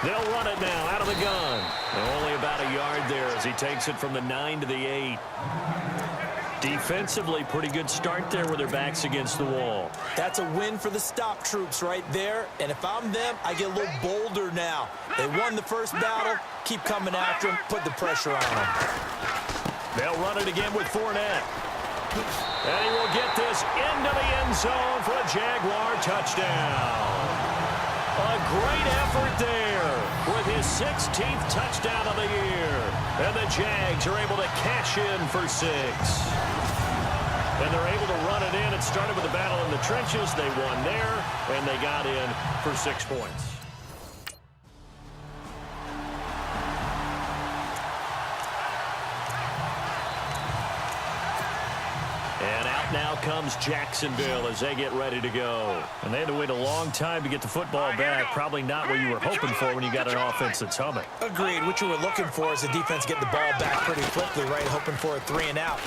They'll run it now out of the gun. Only about a yard there as he takes it from the 9 to the 8. Defensively, pretty good start there with their backs against the wall. That's a win for the stop troops right there. And if I'm them, I get a little bolder now. They won the first battle. Keep coming after them. Put the pressure on them. They'll run it again with Fournette. And he will get this into the end zone for a Jaguar touchdown. A great effort there with his 16th touchdown of the year. And the Jags are able to cash in for 6. And they're able to run it in. It started with a battle in the trenches. They won there, and they got in for 6 points. And out now comes Jacksonville as they get ready to go. And they had to wait a long time to get the football back. Probably not what you were hoping for when you got an offense that's humming. Agreed. What you were looking for is the defense getting the ball back pretty quickly, right? Hoping for a 3 and out.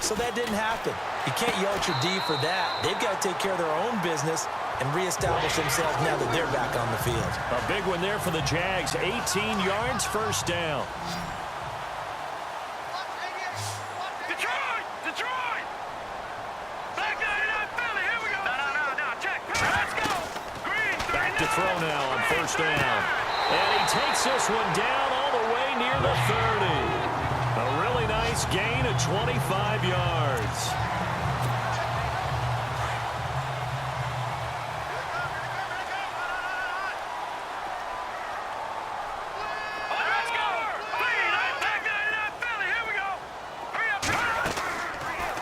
So that didn't happen. You can't yell at your D for that. They've got to take care of their own business and reestablish themselves now that they're back on the field. A big one there for the Jags. 18 yards, first down. Throw now on first down. And he takes this one down all the way near the 30. A really nice gain of 25 yards.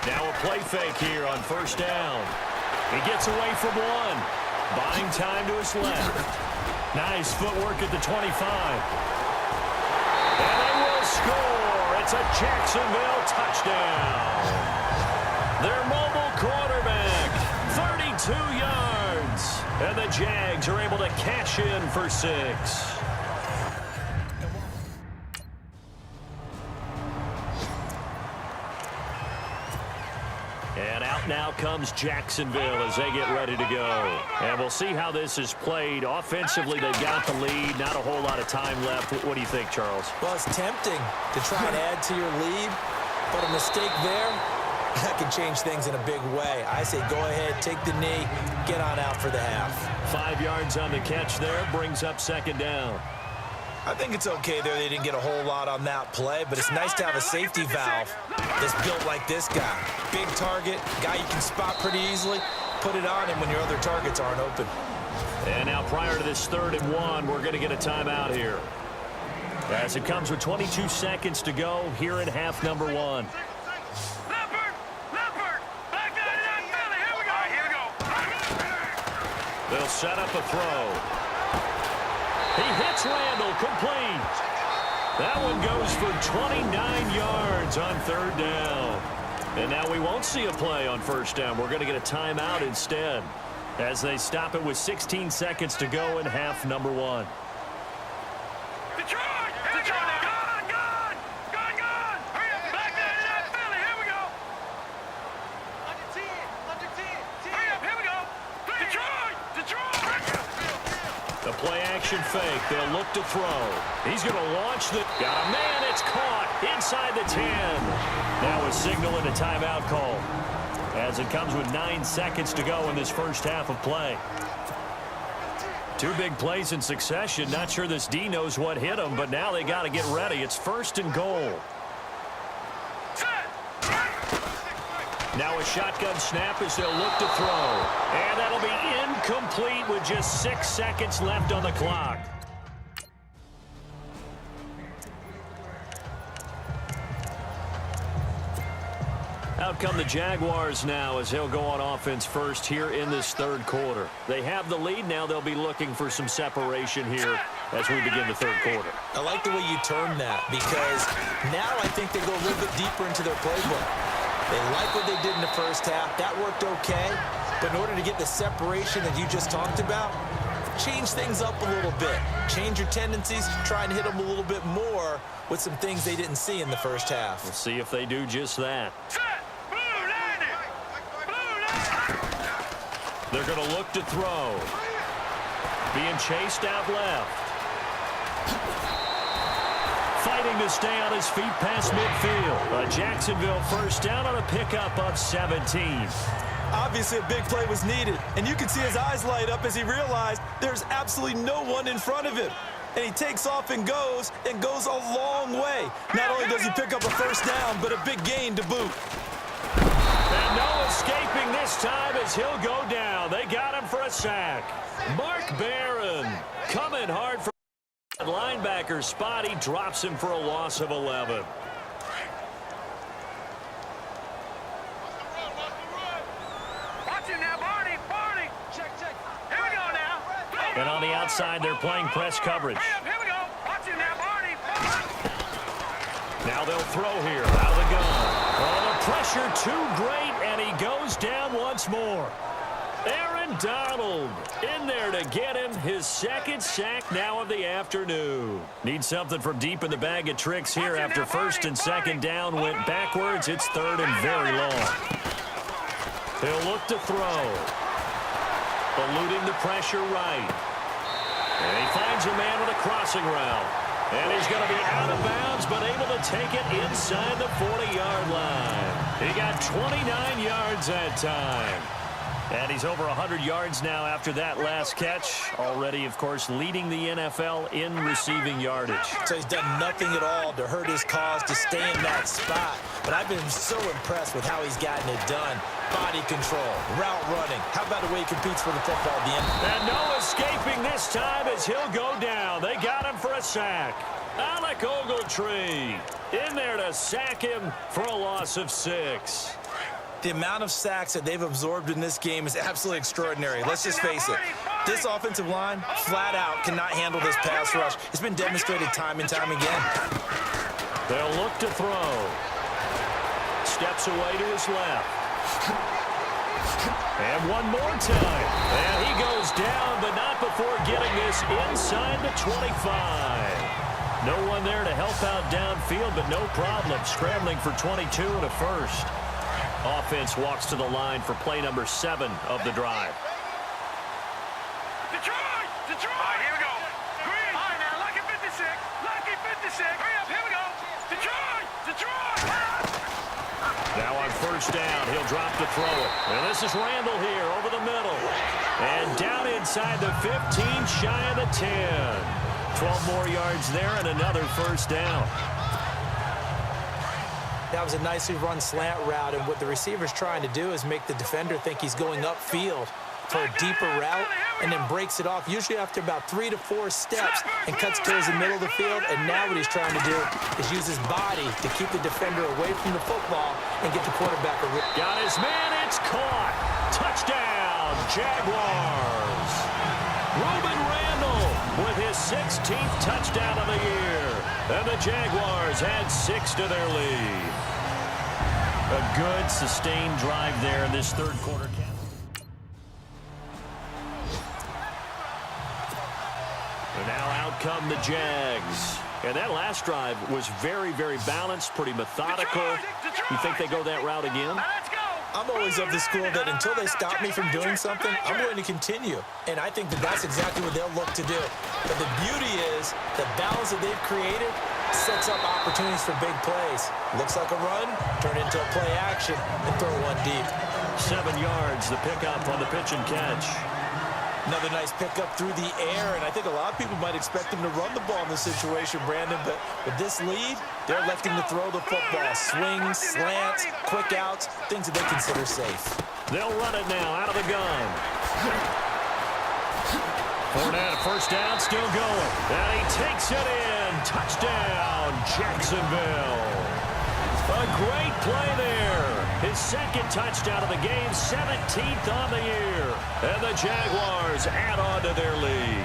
Now a play fake here on first down. He gets away from one. Buying time to his left. Nice footwork at the 25. And they will score. It's a Jacksonville touchdown. Their mobile quarterback, 32 yards. And the Jags are able to cash in for 6. And out now comes Jacksonville as they get ready to go. And we'll see how this is played. Offensively, they've got the lead. Not a whole lot of time left. What do you think, Charles? Well, it's tempting to try and add to your lead, but a mistake there, that can change things in a big way. I say go ahead, take the knee, get on out for the half. 5 yards on the catch there, brings up second down. I think it's okay there. They didn't get a whole lot on that play, but it's nice to have a safety valve that's built like this guy. Big target, guy you can spot pretty easily. Put it on him when your other targets aren't open. And now prior to this 3rd and 1, we're going to get a timeout here. As it comes with 22 seconds to go here in half number 1. They'll set up a throw. He hits Randall, complete. That one goes for 29 yards on 3rd down. And now we won't see a play on 1st down. We're going to get a timeout instead as they stop it with 16 seconds to go in half number 1. The play-action fake. They'll look to throw. He's going to launch the... Got a man. It's caught inside the 10. Now a signal and a timeout call as it comes with 9 seconds to go in this first half of play. 2 big plays in succession. Not sure this D knows what hit him, but now they got to get ready. It's 1st and goal. Now a shotgun snap as they'll look to throw. And that'll be incomplete with just 6 seconds left on the clock. Out come the Jaguars now as they'll go on offense first here in this 3rd quarter. They have the lead. Now they'll be looking for some separation here as we begin the 3rd quarter. I like the way you term that because now I think they go a little bit deeper into their playbook. They like what they did in the first half. That worked okay. But in order to get the separation that you just talked about, change things up a little bit. Change your tendencies. Try and hit them a little bit more with some things they didn't see in the first half. We'll see if they do just that. They're going to look to throw. Being chased out left. Fighting to stay on his feet past midfield. A Jacksonville first down on a pickup of 17. Obviously, a big play was needed, and you can see his eyes light up as he realized there's absolutely no one in front of him. And he takes off and goes a long way. Not only does he pick up a first down, but a big gain to boot. And no escaping this time as he'll go down. They got him for a sack. Mark Barron coming hard for linebacker spot. He drops him for a loss of 11. And on the outside, they're playing press coverage. Here we go. Watch him now, Barney. Now they'll throw here out of the gun. Oh, the pressure too great, and he goes down once more. Aaron Donald in there to get him his second sack now of the afternoon. Need something from deep in the bag of tricks here after first and second down went backwards. It's third and very long. He'll look to throw. Eluding the pressure right. And he finds a man with a crossing route. And he's going to be out of bounds, but able to take it inside the 40-yard line. He got 29 yards that time. And he's over 100 yards now after that last catch. Already, of course, leading the NFL in receiving yardage. So he's done nothing at all to hurt his cause to stay in that spot. But I've been so impressed with how he's gotten it done. Body control, route running. How about the way he competes for the football at the end? And no escaping this time as he'll go down. They got him for a sack. Alec Ogletree in there to sack him for a loss of 6. The amount of sacks that they've absorbed in this game is absolutely extraordinary. Let's just face it. This offensive line, flat out, cannot handle this pass rush. It's been demonstrated time and time again. They'll look to throw. Steps away to his left. And one more time. And he goes down, but not before getting this inside the 25. No one there to help out downfield, but no problem. Scrambling for 22 and a first. Offense walks to the line for play number 7 of the drive. Detroit! Detroit! All right, here we go. Green. All right, now, lucky 56. Lucky 56. Hurry up, here we go. Detroit! Detroit! Now on first down, he'll drop to throw it. And this is Randall here over the middle. And down inside the 15, shy of the 10. 12 more yards there and another first down. That was a nicely run slant route, and what the receiver's trying to do is make the defender think he's going upfield for a deeper route and then breaks it off, usually after about 3 to 4 steps, and cuts towards the middle of the field. And now what he's trying to do is use his body to keep the defender away from the football and get the quarterback a rip. Got his man, it's caught. Touchdown, Jaguars. Ruben Randall with his 16th touchdown of the year. And the Jaguars add 6 to their lead. A good, sustained drive there in this third quarter. And now out come the Jags. And that last drive was very, very balanced, pretty methodical. You think they go that route again? I'm always of the school that until they stop me from doing something, I'm going to continue. And I think that that's exactly what they'll look to do. But the beauty is the balance that they've created sets up opportunities for big plays. Looks like a run, turn into a play action, and throw one deep. 7 yards, the pickup on the pitch and catch. Another nice pickup through the air, and I think a lot of people might expect them to run the ball in this situation, Brandon, but with this lead, they're electing to throw the football. Swings, slants, quick outs, things that they consider safe. They'll run it now out of the gun. Fournette, first down, still going. And he takes it in. Touchdown, Jacksonville. A great play there. His second touchdown of the game, 17th on the year. And the Jaguars add on to their lead.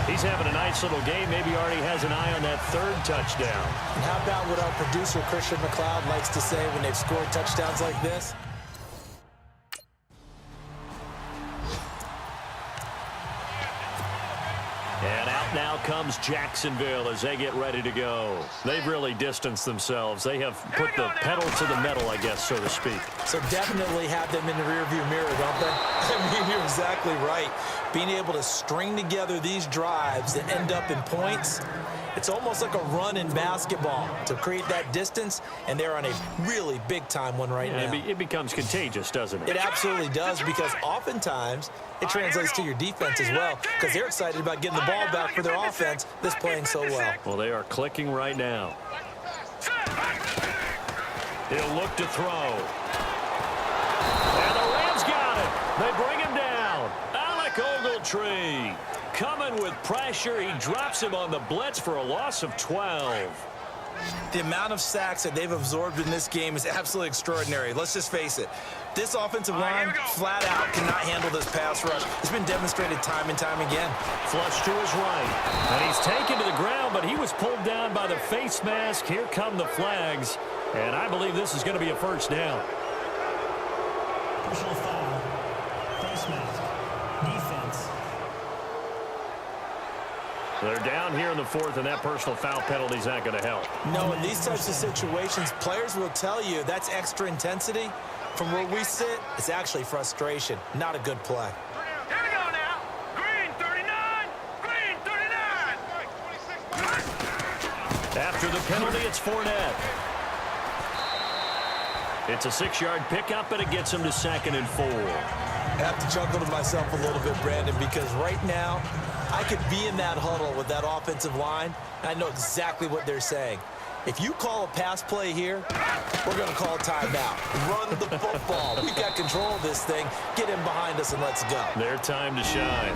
He's having a nice little game. Maybe already has an eye on that third touchdown. And how about what our producer, Christian McLeod, likes to say when they've scored touchdowns like this? And out now comes Jacksonville as they get ready to go. They've really distanced themselves. They have put the pedal to the metal, I guess, so to speak. So definitely have them in the rearview mirror, don't they? I mean, you're exactly right. being able to string together these drives that end up in points, it's almost like a run in basketball to create that distance, and they're on a really big-time one right now. It becomes contagious, doesn't it? It absolutely does, because oftentimes it translates to your defense as well, because they're excited about getting the ball back for their offense that's playing so well. Well, they are clicking right now. He'll look to throw. And the Rams got it. They bring him down. Alec Ogletree coming with pressure. He drops him on the blitz for a loss of 12. The amount of sacks that they've absorbed in this game is absolutely extraordinary. Let's just face it. This offensive line flat out cannot handle this pass rush. It's been demonstrated time and time again. Flush to his right. And he's taken to the ground, but he was pulled down by the face mask. Here come the flags. And I believe this is going to be a first down. Personal foul. Face mask. Defense. They're down here in the fourth, and that personal foul penalty is not going to help. No, in these types of situations, players will tell you that's extra intensity. From where we sit, it's actually frustration, not a good play. Here we go now. Green 39. Green 39. After the penalty, it's Fournette. It's a 6-yard pickup, and it gets him to 2nd and 4. I have to chuckle to myself a little bit, Brandon, because right now I could be in that huddle with that offensive line, and I know exactly what they're saying. If you call a pass play here, we're going to call a timeout. Run the football. We've got control of this thing. Get in behind us and let's go. Their time to shine.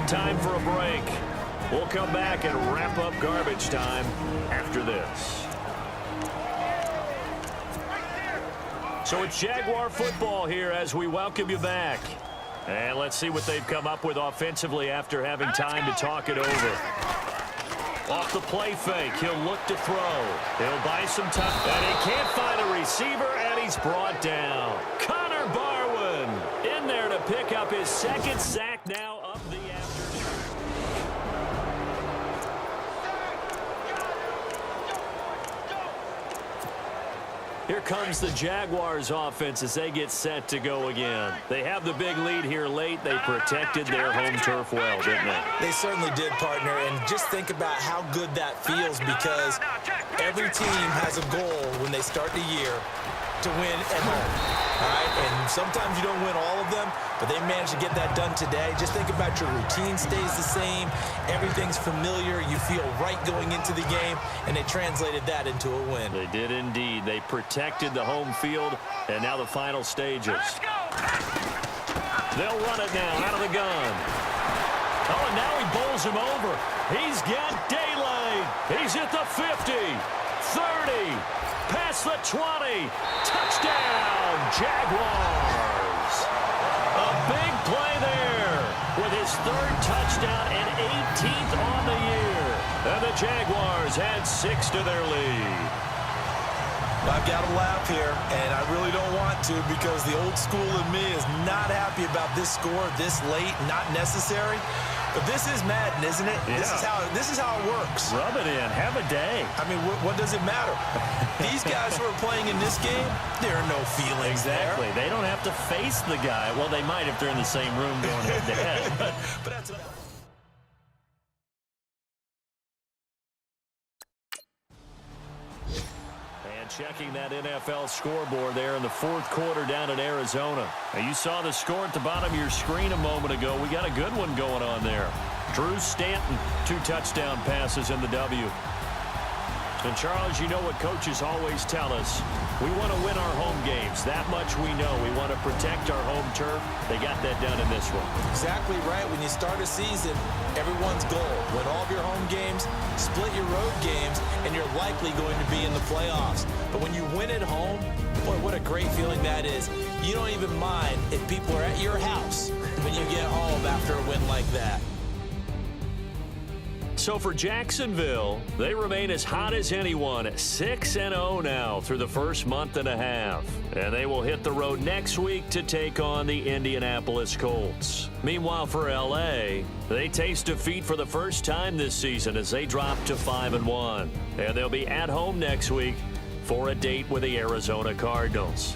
Time for a break. We'll come back and wrap up garbage time after this. So it's Jaguar football here as we welcome you back. And let's see what they've come up with offensively after having time to talk it over. Off the play fake, he'll look to throw. He'll buy some time, and he can't find a receiver, and he's brought down. Connor Barwin in there to pick up his 2nd sack now of the afternoon. Here comes the Jaguars offense as they get set to go again. They have the big lead here late. They protected their home turf well, didn't they? They certainly did, partner, and just think about how good that feels, because every team has a goal when they start the year to win at home. All right, and sometimes you don't win all of them, but they managed to get that done today. Just think about your routine stays the same. Everything's familiar. You feel right going into the game, and they translated that into a win. They did indeed. They protected the home field, and now the final stages. They'll run it now out of the gun. Oh, and now he bowls him over. He's got daylight. He's at the 50, 30, past the 20. Touchdown, Jaguars. A big play there with his 3rd touchdown and 18th on the year. And the Jaguars add 6 to their lead. I've got to laugh here, and I really don't want to, because the old school in me is not happy about this score this late, not necessary. But this is Madden, isn't it? Yeah. This is how it works. Rub it in. Have a day. I mean, what does it matter? These guys who are playing in this game, there are no feelings Exactly. there. They don't have to face the guy. Well, they might if they're in the same room going head-to-head. But that's Checking that NFL scoreboard there in the 4th quarter down in Arizona. Now, you saw the score at the bottom of your screen a moment ago. We got a good one going on there. Drew Stanton, 2 touchdown passes in the W. And, Charles, you know what coaches always tell us. We want to win our home games. That much we know. We want to protect our home turf. They got that done in this one. exactly right. When you start a season, everyone's goal: win all of your home games, split your road games, and you're likely going to be in the playoffs. But when you win at home, boy, what a great feeling that is. You don't even mind if people are at your house when you get home after a win like that. So for Jacksonville, they remain as hot as anyone, 6-0 now through the first month and a half. And they will hit the road next week to take on the Indianapolis Colts. Meanwhile, for L.A., they taste defeat for the first time this season as they drop to 5-1. And they'll be at home next week for a date with the Arizona Cardinals.